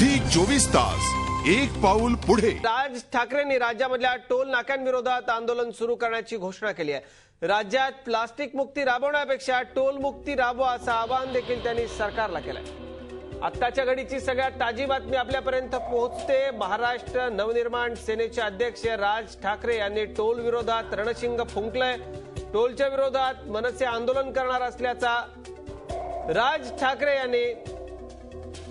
Zee 24 तास एक पाऊल पुढे। राज ठाकरेंनी राज्यामधल्या टोल नाक्यांविरोधात आंदोलन सुरू करण्याची घोषणा केली आहे। राज्यात प्लास्टिक मुक्ती राबवण्यापेक्षा टोल मुक्ती राबवा असं आवाहन देखील त्यांनी सरकारला केलंय। आत्ताच्या घडीची सगळ्यात ताजी बातमी आपल्यापर्यंत पोहोचते। महाराष्ट्र नवनिर्माण सेनेचे अध्यक्ष राज ठाकरे यांनी टोल विरोधात रणशिंग फुंकलंय। टोलच्या विरोधात मनसे आंदोलन करणार असल्याचा राज ठाकरे यांनी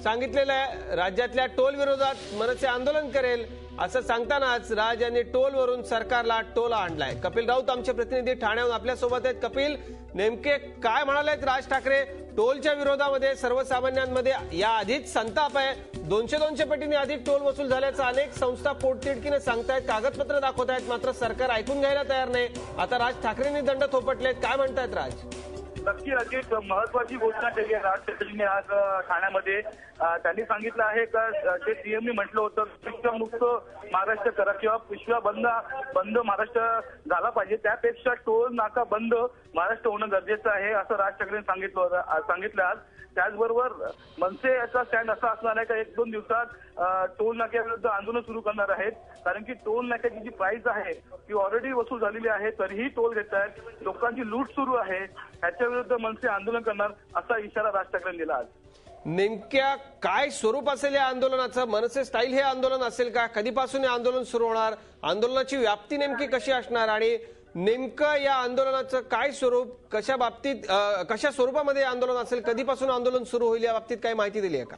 सांगितलेलं आहे। राज्यातल्या टोल विरोधात मनसे आंदोलन करेल असं सांगतानाच राज यांनी टोलवरून सरकारला टोला आणलाय। कपिल राऊत आमचे प्रतिनिधी ठाण्याहून आपल्या सोबत आहेत। कपिल, नेमके काय म्हणालेत राज ठाकरे? टोलच्या विरोधामध्ये सर्वसामान्यांमध्ये या आधीच संताप आहे। 200 पटीने अधिक टोल वसूल झाल्याचं अनेक संस्था पोटतिडकीने सांगतायत, कागदपत्र दाखवतायत, मात्र सरकार ऐकून घ्यायला तयार नाही। आता राज ठाकरेंनी दंड थोपटलेत, काय म्हणतायत राज? नक्की अजित, महत्वाची घोषणा केली आहे राज ठाकरेंनी आज ठाण्यामध्ये। त्यांनी सांगितलं आहे का जे सीएमनी म्हटलं होतं पिशव्यामुक्त महाराष्ट्र करा किंवा पिशव्या बंद महाराष्ट्र झाला पाहिजे, त्यापेक्षा टोल नाका बंद महाराष्ट्र होणं गरजेचं आहे असं राज ठाकरेंनी सांगितलं आज। त्याचबरोबर मनसे याचा स्टँड असा असणार आहे का 1-2 दिवसात टोल नाक्याविरुद्ध आंदोलन सुरू करणार आहेत, कारण की टोल नाक्याची जी प्राइस आहे ती ऑलरेडी वसूल झालेली आहे, तरीही टोल घेत आहेत, लोकांची लूट सुरू आहे, ह्याच्या विरुद्ध मनसे आंदोलन करणार असा इशारा राज ठाकरेंनी दिला आज। नेमक्या काय स्वरूप असेल या आंदोलनाचं? मनसे स्टाईल हे आंदोलन असेल का? कधीपासून हे आंदोलन सुरू होणार? आंदोलनाची व्याप्ती नेमकी कशी असणार आणि नेमकं या आंदोलनाचं काय स्वरूप, कशा स्वरूपामध्ये आंदोलन असेल, कधीपासून आंदोलन सुरू होईल या बाबतीत काही माहिती दिली आहे का?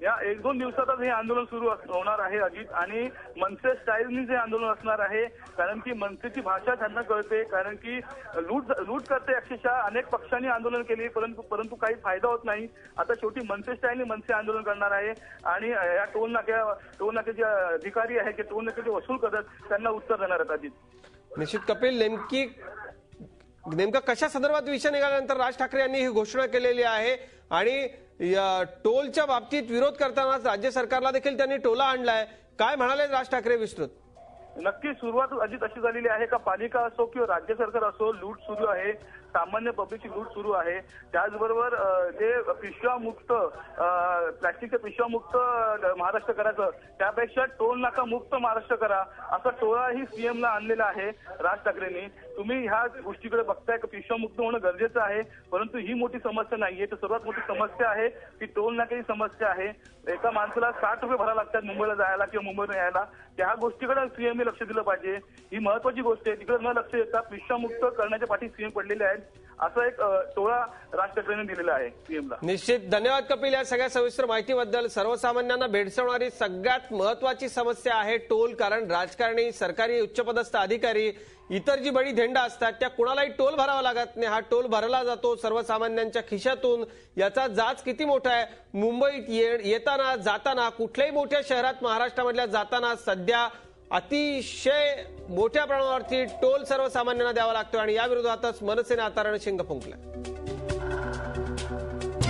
या 1-2 दिवसातच हे आंदोलन सुरू होणार आहे अजित, आणि मनसे स्टाईलनी जे आंदोलन असणार आहे, कारण की मनसेची भाषा त्यांना कळते, कारण की लूट करते अक्षरशः। अनेक पक्षांनी आंदोलन केली परंतु काही फायदा होत नाही। आता शेवटी मनसे स्टाईलनी मनसे आंदोलन करणार आहे आणि या टोल नाक्याचे अधिकारी आहे की टोल नाक्याचे वसूल करतात त्यांना उत्तर देणार आहेत अजित। निश्चित कपिल, नेमका कशा संदर्भात विषय निघाल्यानंतर राज ठाकरे यांनी ही घोषणा केलेली आहे आणि टोलच्या बाबतीत विरोध करताना राज्य सरकारला देखील त्यांनी टोला आणलाय, काय म्हणाले राज ठाकरे विस्तृत? नक्की सुरुवात अजित अशी झालेली आहे का पालिका असो किंवा राज्य सरकार असो, लूट सुरू आहे, सामान्य पब्लिकची लूट सुरू आहे। त्याचबरोबर जे पिशव्यामुक्त प्लास्टिकच्या पिशव्यामुक्त महाराष्ट्र करायचं, त्यापेक्षा टोल नाका मुक्त महाराष्ट्र करा असा टोलाही सीएमला आणलेला आहे राज ठाकरेंनी। तुम्ही ह्या गोष्टीकडे बघताय की पिशव्यामुक्त होणं गरजेचं आहे, परंतु ही मोठी समस्या नाहीये, तर सर्वात मोठी समस्या आहे ती टोल नाक्याची समस्या आहे। एका माणसाला 60 रुपये भरावे लागतात मुंबईला जायला किंवा मुंबईला यायला, त्या गोष्टीकडे सीएमने लक्ष दिलं पाहिजे। ही महत्वाची गोष्ट आहे, तिकडे न लक्ष देता पिशव्यामुक्त करण्याच्या पाठी सीएम पडलेले आहेत, असं एक टोळा राज ठाकरेंनी दिलेला आहे सीएमला। निश्चित, धन्यवाद कपिल या सगळ्या सविस्तर माहितीबद्दल। सर्वसामान्यांना भेडसावणारी सगळ्यात महत्वाची समस्या आहे टोल, कारण राजकारणी, सरकारी उच्चपदस्थ अधिकारी, इतर जी बडी धेंडा असतात त्या कुणालाही टोल भरावा लागत नाही। हा टोल भरला जातो सर्वसामान्यांच्या खिशातून। याचा जाच किती मोठा आहे, मुंबईत येताना जाताना, कुठल्याही मोठ्या शहरात महाराष्ट्रामधल्या जाताना सध्या अतिशय मोठ्या प्रमाणावरती टोल सर्वसामान्यांना द्यावा लागतो आणि या विरोधातच मनसेने आता रणशिंग फुंकलाय।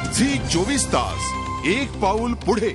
झी 24 तास एक पाऊल पुढे।